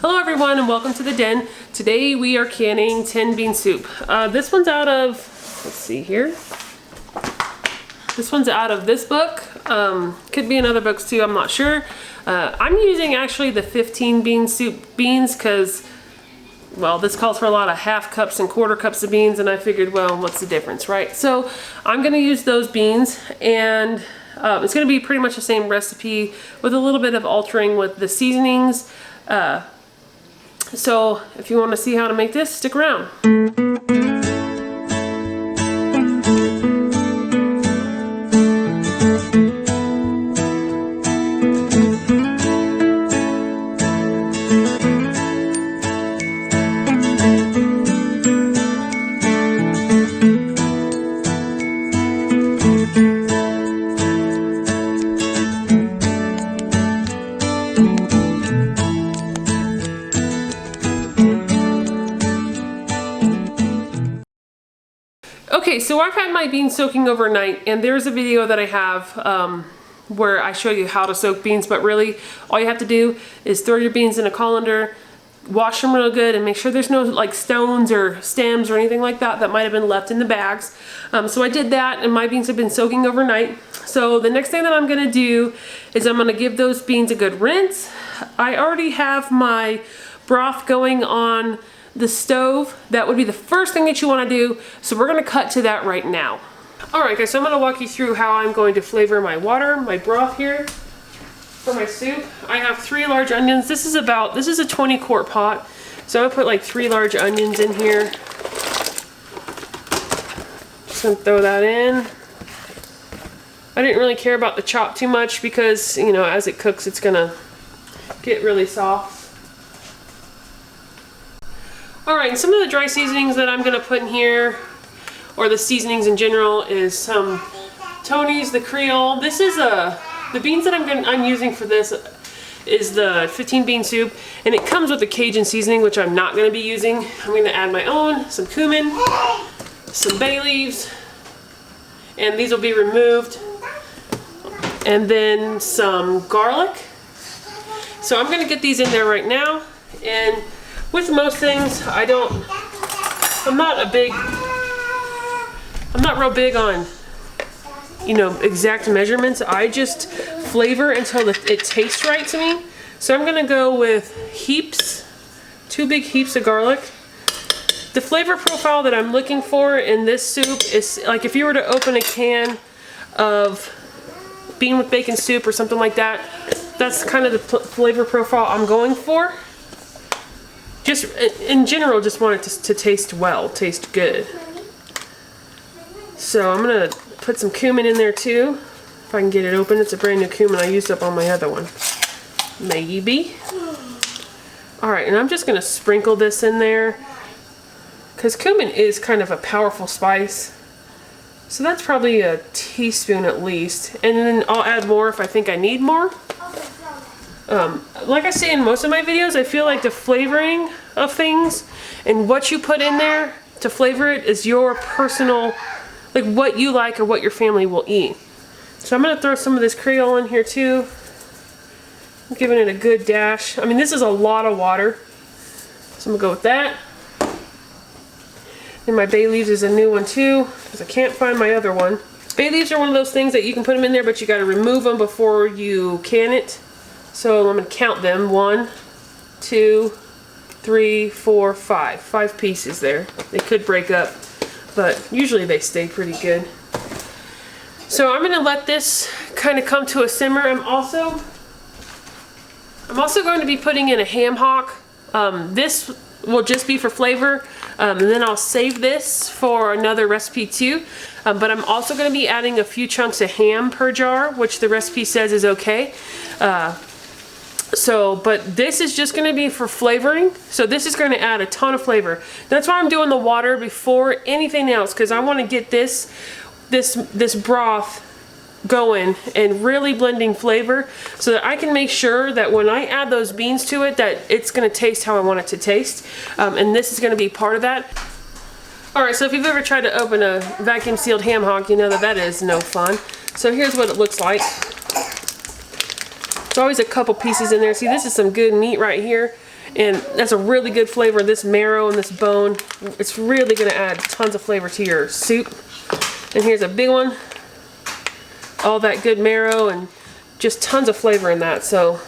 Hello everyone and welcome to the den. Today we are canning 10 bean soup. This one's out of, let's see here. This one's out of this book. Could be in other books too, I'm not sure. I'm using actually the 15 bean soup beans because, well, this calls for a lot of half cups and quarter cups of beans, and I figured, well, what's the difference, right? So I'm gonna use those beans, and it's gonna be pretty much the same recipe with a little bit of altering with the seasonings. So if you want to see how to make this, stick around. Okay, so I've had my beans soaking overnight, and there's a video that I have where I show you how to soak beans, but really all you have to do is throw your beans in a colander, wash them real good, and make sure there's no like stones or stems or anything like that that might have been left in the bags. So I did that, and my beans have been soaking overnight. So the next thing that I'm gonna do is I'm gonna give those beans a good rinse. I already have my broth going on the stove. That would be the first thing that you want to do, so we're going to cut to that right now. Alright guys, so I'm going to walk you through how I'm going to flavor my water, my broth here for my soup. I have 3 large onions. This is a 20 quart pot, so I'm going to put like 3 large onions in here. Just going to throw that in. I didn't really care about the chop too much because, you know, as it cooks it's going to get really soft. Alright, some of the dry seasonings that I'm going to put in here, or the seasonings in general, is some Tony's, the Creole. This is the beans that I'm using for this is the 15 bean soup, and it comes with the Cajun seasoning, which I'm not going to be using. I'm going to add my own, some cumin, some bay leaves, and these will be removed, and then some garlic. So I'm going to get these in there right now, and with most things, I'm not real big on, you know, exact measurements. I just flavor until it tastes right to me. So I'm gonna go with heaps, 2 big heaps of garlic. The flavor profile that I'm looking for in this soup is like if you were to open a can of bean with bacon soup or something like that, that's kind of the flavor profile I'm going for. Just in general, just want it to taste well, taste good. So I'm gonna put some cumin in there too, if I can get it open. It's a brand new cumin. I used up on my other one. Maybe. Alright, and I'm just gonna sprinkle this in there because cumin is kind of a powerful spice. So that's probably a teaspoon at least. And then I'll add more if I think I need more. Like I say in most of my videos, I feel like the flavoring of things and what you put in there to flavor it is your personal, like what you like or what your family will eat. So I'm going to throw some of this Creole in here too. I'm giving it a good dash. I mean, this is a lot of water, so I'm going to go with that. And my bay leaves is a new one too, because I can't find my other one. Bay leaves are one of those things that you can put them in there, but you got to remove them before you can it. So I'm going to count them. 1, 2, 3, 4, 5. 5 pieces there. They could break up, but usually they stay pretty good. So I'm going to let this kind of come to a simmer. I'm also going to be putting in a ham hock. This will just be for flavor, and then I'll save this for another recipe too. But I'm also going to be adding a few chunks of ham per jar, which the recipe says is okay. But this is just going to be for flavoring. So this is going to add a ton of flavor. That's why I'm doing the water before anything else, because I want to get this broth going and really blending flavor so that I can make sure that when I add those beans to it that it's going to taste how I want it to taste. And this is going to be part of that. Alright, so if you've ever tried to open a vacuum sealed ham hock, you know that is no fun. So here's what it looks like. There's always a couple pieces in there. See, this is some good meat right here. And that's a really good flavor. This marrow and this bone, it's really gonna add tons of flavor to your soup. And here's a big one. All that good marrow and just tons of flavor in that. So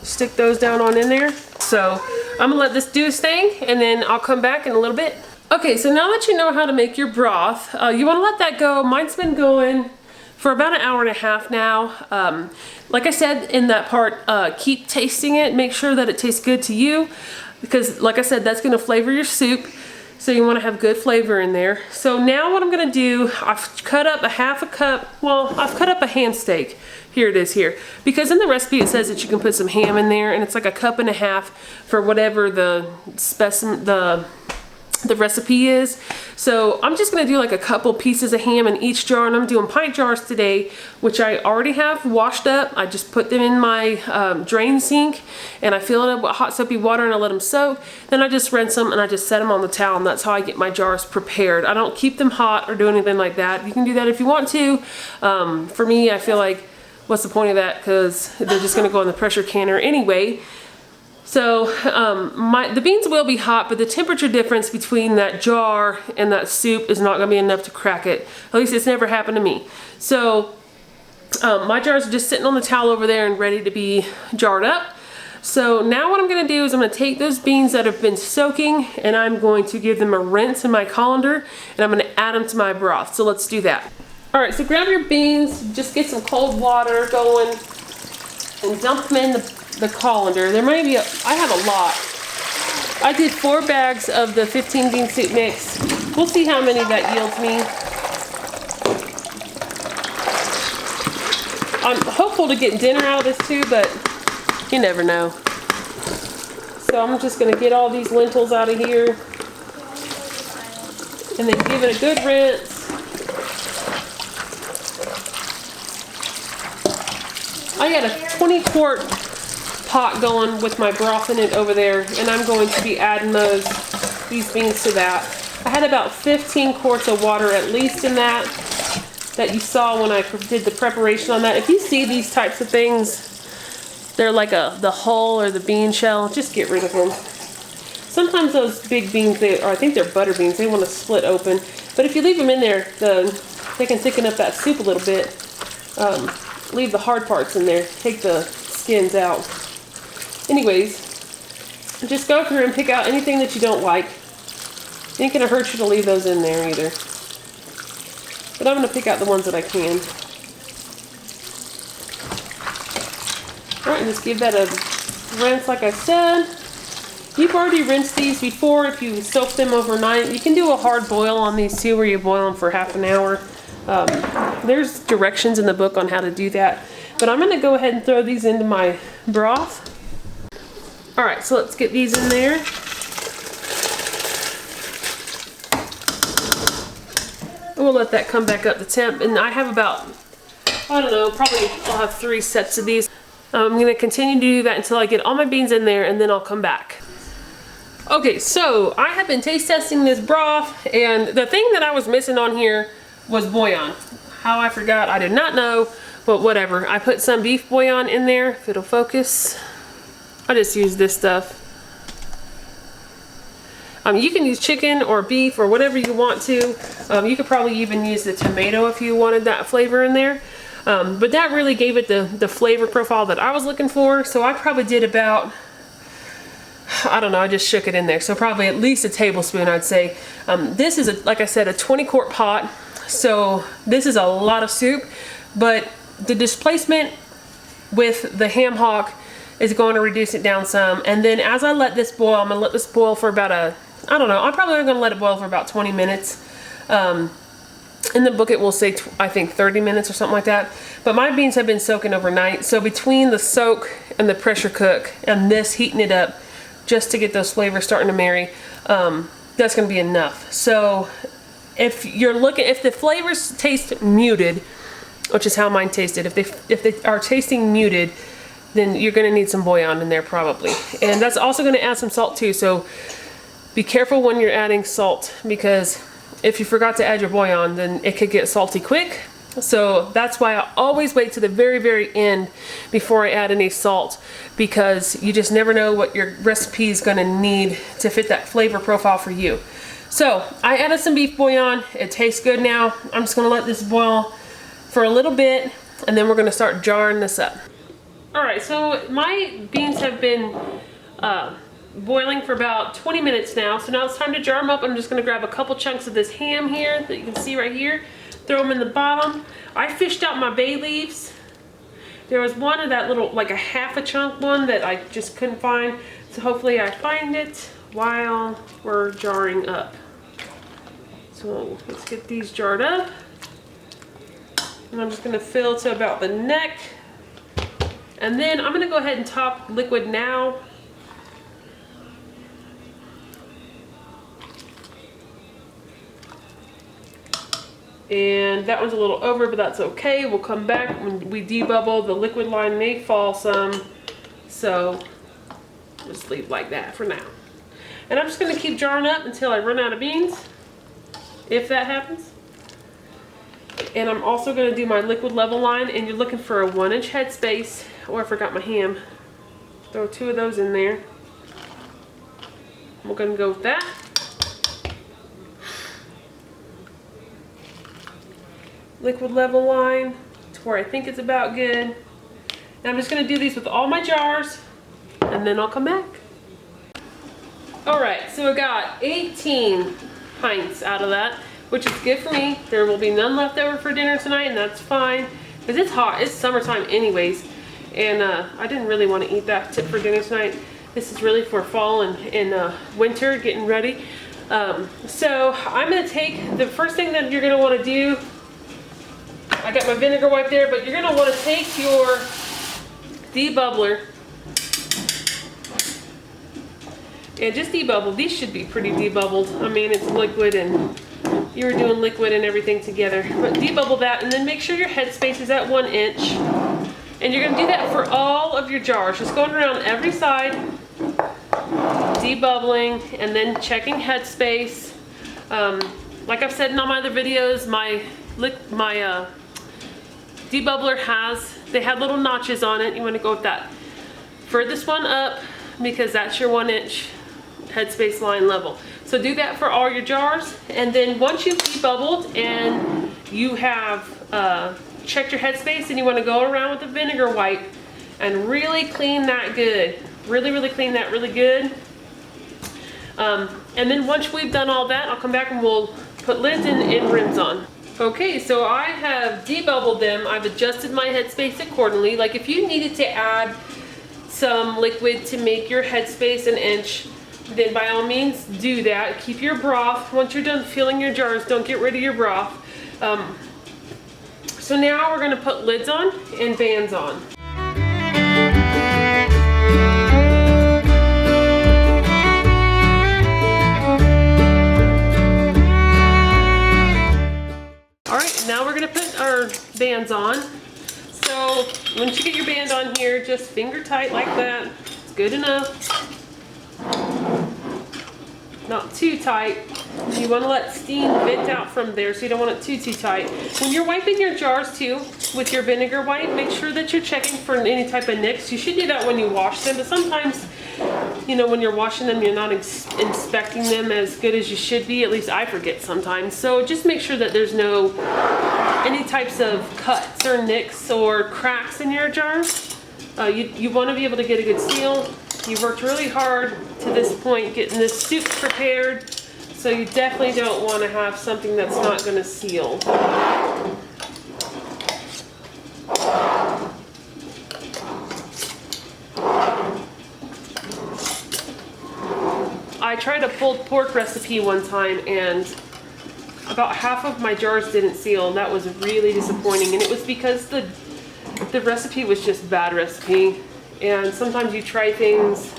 stick those down on in there. So I'm gonna let this do its thing and then I'll come back in a little bit. Okay, so now that you know how to make your broth, you wanna let that go. Mine's been going for about an hour and a half now. Like I said in that part, keep tasting it. Make sure that it tastes good to you because like I said, that's gonna flavor your soup. So you wanna have good flavor in there. So now what I'm gonna do, I've cut up a half a cup, well, I've cut up a ham steak. Here it is here. Because in the recipe it says that you can put some ham in there and it's like a cup and a half for whatever the recipe is. So I'm just gonna do like a couple pieces of ham in each jar, and I'm doing pint jars today, which I already have washed up. I just put them in my drain sink and I fill it up with hot soapy water and I let them soak. Then I just rinse them and I just set them on the towel, and that's how I get my jars prepared. I don't keep them hot or do anything like that. You can do that if you want to. For me, I feel like, what's the point of that? Because they're just gonna go in the pressure canner anyway. So the beans will be hot, but the temperature difference between that jar and that soup is not gonna be enough to crack it. At least it's never happened to me. So my jars are just sitting on the towel over there and ready to be jarred up. So now what I'm gonna do is I'm gonna take those beans that have been soaking and I'm going to give them a rinse in my colander and I'm gonna add them to my broth. So let's do that. All right, so grab your beans, just get some cold water going and dump them in the colander. There might be I have a lot. I did 4 bags of the 15 bean soup mix. We'll see how many that yields me. I'm hopeful to get dinner out of this too, but you never know. So I'm just gonna get all these lentils out of here and then give it a good rinse. I got a 20 quart pot going with my broth in it over there, and I'm going to be adding these beans to that. I had about 15 quarts of water at least in that you saw when I did the preparation on that. If you see these types of things, they're like the hull or the bean shell, just get rid of them. Sometimes those big beans, I think they're butter beans, they want to split open. But if you leave them in there, they can thicken up that soup a little bit. Leave the hard parts in there, take the skins out. Anyways, just go through and pick out anything that you don't like. It ain't gonna hurt you to leave those in there either. But I'm gonna pick out the ones that I can. All right, and just give that a rinse like I said. You've already rinsed these before if you soak them overnight. You can do a hard boil on these too, where you boil them for half an hour. There's directions in the book on how to do that. But I'm gonna go ahead and throw these into my broth. All right, so let's get these in there. And we'll let that come back up to temp. And I have about, I don't know, probably I'll have 3 sets of these. I'm gonna continue to do that until I get all my beans in there, and then I'll come back. Okay, so I have been taste testing this broth, and the thing that I was missing on here was bouillon. How I forgot, I did not know, but whatever. I put some beef bouillon in there, if it'll focus. I just use this stuff. You can use chicken or beef or whatever you want to. You could probably even use the tomato if you wanted that flavor in there. But that really gave it the flavor profile that I was looking for. So I probably did about, I don't know, I just shook it in there. So probably at least a tablespoon, I'd say. This is, like I said, a 20 quart pot. So this is a lot of soup, but the displacement with the ham hock is going to reduce it down some. And then as I let this boil, I'm gonna let this boil for about I don't know, I'm probably gonna let it boil for about 20 minutes. In the book it will say, I think 30 minutes or something like that. But my beans have been soaking overnight. So between the soak and the pressure cook and this heating it up just to get those flavors starting to marry, that's gonna be enough. So if the flavors taste muted, which is how mine tasted, if they are tasting muted, then you're gonna need some bouillon in there probably. And that's also gonna add some salt too, so be careful when you're adding salt, because if you forgot to add your bouillon, then it could get salty quick. So that's why I always wait to the very, very end before I add any salt, because you just never know what your recipe is gonna need to fit that flavor profile for you. So I added some beef bouillon. It tastes good now. I'm just gonna let this boil for a little bit, and then we're gonna start jarring this up. All right, so my beans have been boiling for about 20 minutes now. So now it's time to jar them up. I'm just gonna grab a couple chunks of this ham here that you can see right here. Throw them in the bottom. I fished out my bay leaves. There was one of that little, like a half a chunk one that I just couldn't find. So hopefully I find it while we're jarring up. So let's get these jarred up. And I'm just gonna fill to about the neck. And then I'm gonna go ahead and top liquid now. And that one's a little over, but that's okay. We'll come back when we debubble. The liquid line may fall some, so just leave like that for now. And I'm just gonna keep jarring up until I run out of beans, if that happens. And I'm also gonna do my liquid level line, and you're looking for a 1-inch headspace. Oh, I forgot my ham. Throw 2 of those in there. We're gonna go with that. Liquid level line to where I think it's about good. And I'm just gonna do these with all my jars, and then I'll come back. All right, so I got 18 pints out of that, which is good for me. There will be none left over for dinner tonight, and that's fine, because it's hot. It's summertime anyways, and I didn't really want to eat that tip for dinner tonight. This is really for fall and winter, getting ready. So I'm gonna take, the first thing that you're gonna wanna do, I got my vinegar wipe there, but you're gonna wanna take your debubbler and just debubble. These should be pretty debubbled. I mean, it's liquid and you were doing liquid and everything together. But debubble that, and then make sure your headspace is at 1 inch. And you're gonna do that for all of your jars. Just going around every side, debubbling, and then checking headspace. Like I've said in all my other videos, my debubbler they had little notches on it. You want to go with that furthest one up, because that's your 1 inch headspace line level. So do that for all your jars, and then once you've debubbled and you have checked your headspace, and you want to go around with the vinegar wipe and really clean that good. Really clean that really good. And then once we've done all that, I'll come back and we'll put lids and rims on. Okay, so I have debubbled them. I've adjusted my headspace accordingly. Like if you needed to add some liquid to make your headspace 1 inch, then by all means do that. Keep your broth. Once you're done filling your jars, don't get rid of your broth. So now we're gonna put lids on and bands on. Now we're gonna put our bands on. So once you get your band on here, just finger tight like that. It's good enough. Not too tight. You want to let steam vent out from there, so you don't want it too tight. When you're wiping your jars too with your vinegar wipe, make sure that you're checking for any type of nicks. You should do that when you wash them, but sometimes, you know, when you're washing them, you're not inspecting them as good as you should be. At least I forget sometimes. So just make sure that there's no any types of cuts or nicks or cracks in your jars. You want to be able to get a good seal. You've worked really hard to this point getting this soup prepared, so you definitely don't want to have something that's not going to seal. I tried a pulled pork recipe one time, and about half of my jars didn't seal, and that was really disappointing. And it was because the recipe was just bad recipe, and sometimes you try things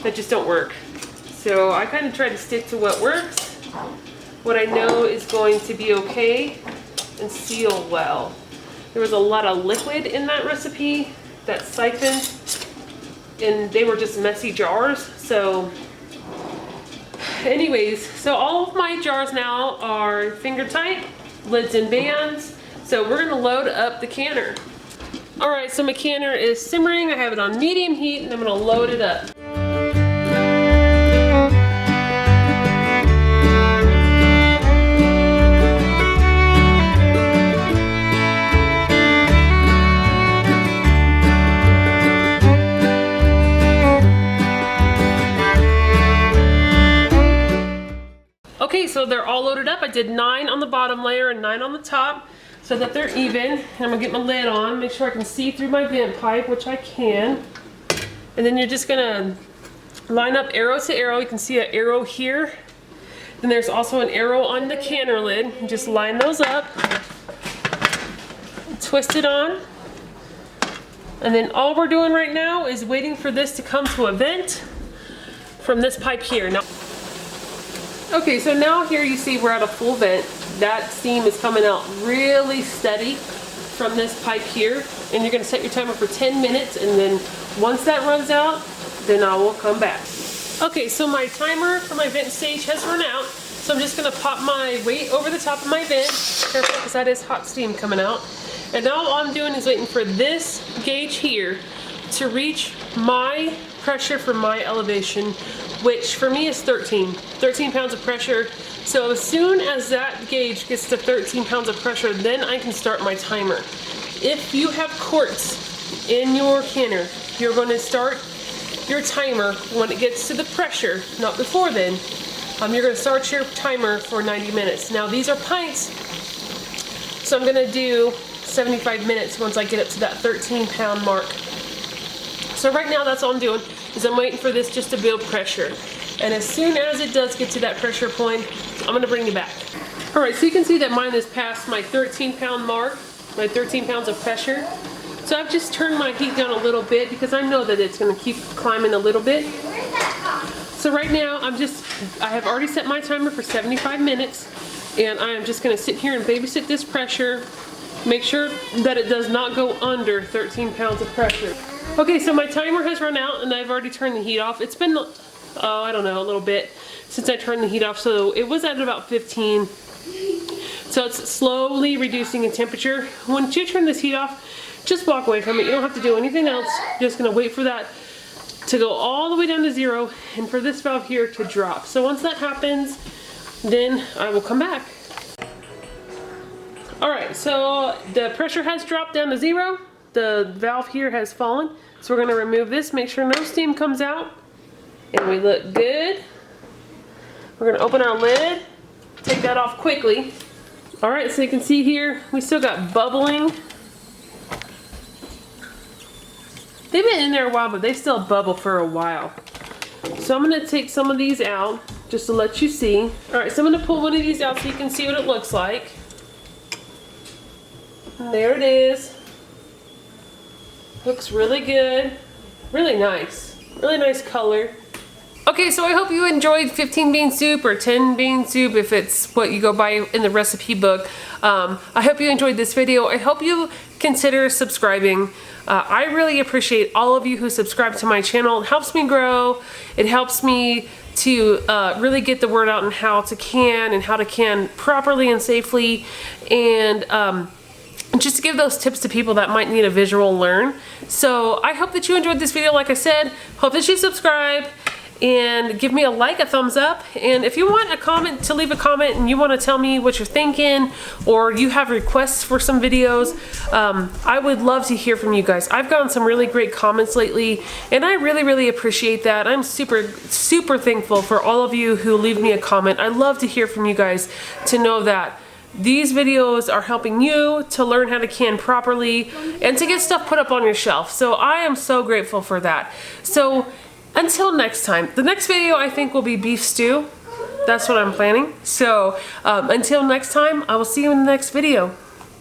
that just don't work. So I kind of try to stick to what works, what I know is going to be okay and seal well. There was a lot of liquid in that recipe that siphoned, and they were just messy jars. So anyways, so all of my jars now are finger tight, lids and bands. So we're gonna load up the canner. All right, so my canner is simmering. I have it on medium heat and I'm gonna load it up. Okay, so they're all loaded up. I did 9 on the bottom layer and 9 on the top so that they're even. And I'm gonna get my lid on, make sure I can see through my vent pipe, which I can. And then you're just gonna line up arrow to arrow. You can see an arrow here. Then there's also an arrow on the canner lid. You just line those up, twist it on. And then all we're doing right now is waiting for this to come to a vent from this pipe here. Now, okay, so now here you see we're at a full vent. That steam is coming out really steady from this pipe here. And you're gonna set your timer for 10 minutes, and then once that runs out, then I will come back. Okay, so my timer for my vent stage has run out. So I'm just gonna pop my weight over the top of my vent. Careful, because that is hot steam coming out. And now all I'm doing is waiting for this gauge here to reach my pressure for my elevation, which for me is 13 pounds of pressure. So as soon as that gauge gets to 13 pounds of pressure, then I can start my timer. If you have quarts in your canner, you're going to start your timer when it gets to the pressure, not before then. You're going to start your timer for 90 minutes. Now these are pints, so I'm going to do 75 minutes once I get up to that 13 pound mark. So right now that's all I'm doing, is I'm waiting for this just to build pressure. And as soon as it does get to that pressure point, I'm gonna bring you back. All right, so you can see that mine is past my 13 pound mark, my 13 pounds of pressure. So I've just turned my heat down a little bit because I know that it's gonna keep climbing a little bit. So right now, I have already set my timer for 75 minutes, and I am just gonna sit here and babysit this pressure, make sure that it does not go under 13 pounds of pressure. Okay, so my timer has run out and I've already turned the heat off. It's been, I don't know, a little bit since I turned the heat off, so it was at about 15. So it's slowly reducing in temperature. Once you turn this heat off, just walk away from it. You don't have to do anything else. You're just gonna wait for that to go all the way down to 0 and for this valve here to drop. So once that happens, then I will come back. All right, so the pressure has dropped down to 0. The valve here has fallen. So we're gonna remove this, make sure no steam comes out. And we look good. We're gonna open our lid, take that off quickly. All right, so you can see here, we still got bubbling. They've been in there a while, but they still bubble for a while. So I'm gonna take some of these out, just to let you see. All right, so I'm gonna pull one of these out so you can see what it looks like. There it is. Looks really good. Really nice color. Okay, so I hope you enjoyed 15 bean soup or 10 bean soup if it's what you go by in the recipe book. I hope you enjoyed this video. I hope you consider subscribing. I really appreciate all of you who subscribe to my channel. It helps me grow. It helps me to really get the word out on how to can properly and safely, and just to give those tips to people that might need a visual learn. So I hope that you enjoyed this video. Like I said, hope that you subscribe and give me a like, a thumbs up. And if you want to leave a comment and you want to tell me what you're thinking, or you have requests for some videos, I would love to hear from you guys. I've gotten some really great comments lately, and I really appreciate that. I'm super thankful for all of you who leave me a comment. I love to hear from you guys, to know that these videos are helping you to learn how to can properly and to get stuff put up on your shelf. So I am so grateful for that. So until next time, the next video I think will be beef stew. That's what I'm planning. So until next time, I will see you in the next video.